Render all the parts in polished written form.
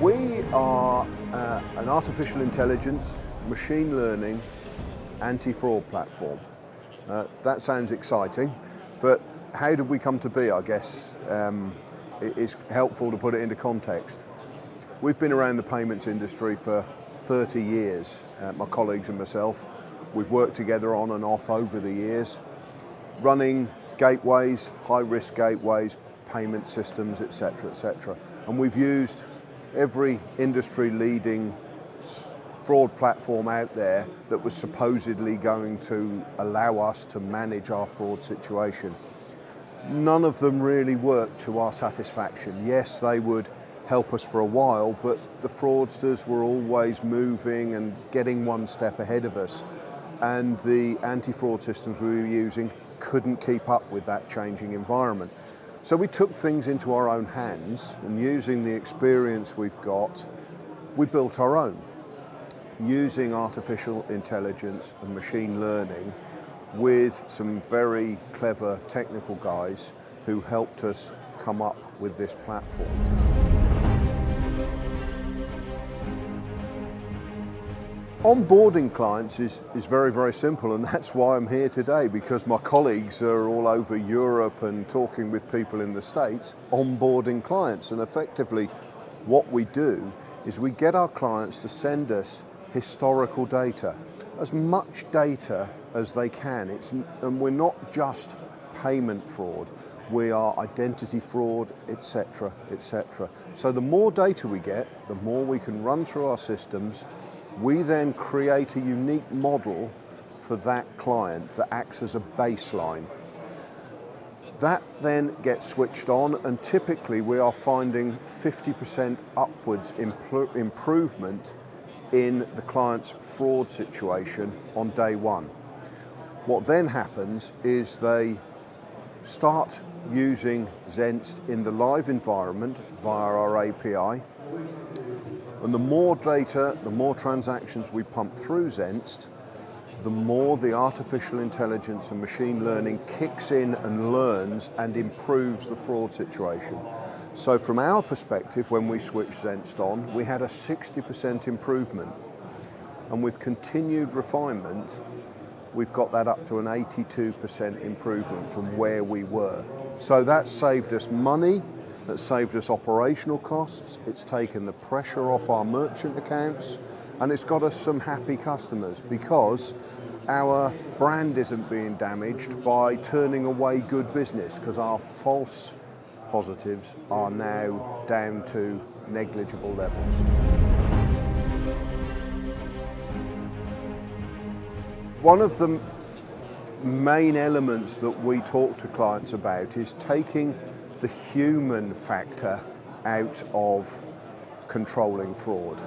We are an artificial intelligence, machine learning, anti-fraud platform. That sounds exciting, but how did we come to be, I guess, it is helpful to put it into context. We've been around the payments industry for 30 years, my colleagues and myself. We've worked together on and off over the years, running gateways, high-risk gateways, payment systems, etc., etc. And we've used every industry-leading fraud platform out there that was supposedly going to allow us to manage our fraud situation. None of them really worked to our satisfaction. Yes, they would help us for a while, but the fraudsters were always moving and getting one step ahead of us. And the anti-fraud systems we were using couldn't keep up with that changing environment. So we took things into our own hands, and using the experience we've got, we built our own, using artificial intelligence and machine learning with some very clever technical guys who helped us come up with this platform. Onboarding clients is very, very simple, and that's why I'm here today, because my colleagues are all over Europe and talking with people in the States, onboarding clients. And effectively what we do is we get our clients to send us historical data, as much data as they can. And we're not just payment fraud, we are identity fraud, etc., etc. So the more data we get, the more we can run through our systems. We then create a unique model for that client that acts as a baseline. That then gets switched on, and typically we are finding 50% upwards improvement in the client's fraud situation on day one. What then happens is they start using Zensed in the live environment via our API. And the more data, the more transactions we pump through Zensed, the more the artificial intelligence and machine learning kicks in and learns and improves the fraud situation. So from our perspective, when we switched Zensed on, we had a 60% improvement. And with continued refinement, we've got that up to an 82% improvement from where we were. So that saved us money. That saved us operational costs, it's taken the pressure off our merchant accounts, and it's got us some happy customers because our brand isn't being damaged by turning away good business, because our false positives are now down to negligible levels. One of the main elements that we talk to clients about is taking the human factor out of controlling fraud.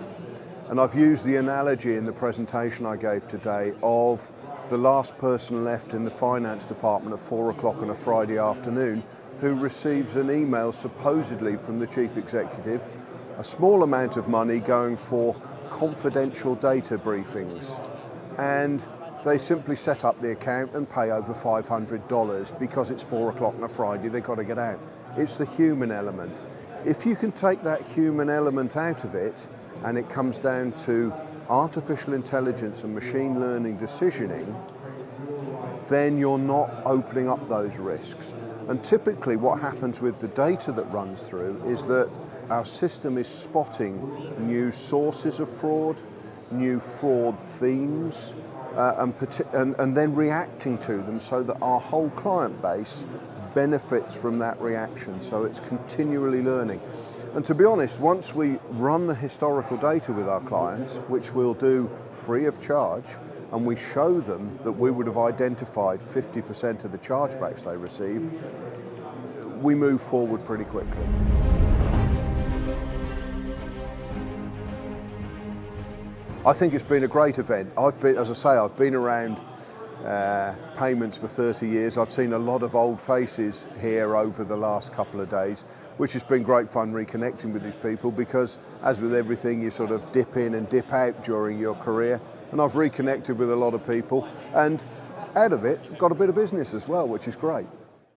And I've used the analogy in the presentation I gave today of the last person left in the finance department at 4 o'clock on a Friday afternoon who receives an email supposedly from the chief executive, a small amount of money going for confidential data briefings. And they simply set up the account and pay over $500 because it's 4 o'clock on a Friday, they've got to get out. It's the human element. If you can take that human element out of it, and it comes down to artificial intelligence and machine learning decisioning, then you're not opening up those risks. And typically what happens with the data that runs through is that our system is spotting new sources of fraud, new fraud themes, and then reacting to them so that our whole client base benefits from that reaction. So it's continually learning. And to be honest, once we run the historical data with our clients, which we'll do free of charge, and we show them that we would have identified 50% of the chargebacks they received, we move forward pretty quickly. I think it's been a great event. As I say, I've been around payments for 30 years. I've seen a lot of old faces here over the last couple of days, which has been great fun reconnecting with these people, because as with everything, you sort of dip in and dip out during your career. And I've reconnected with a lot of people, and out of it, got a bit of business as well, which is great.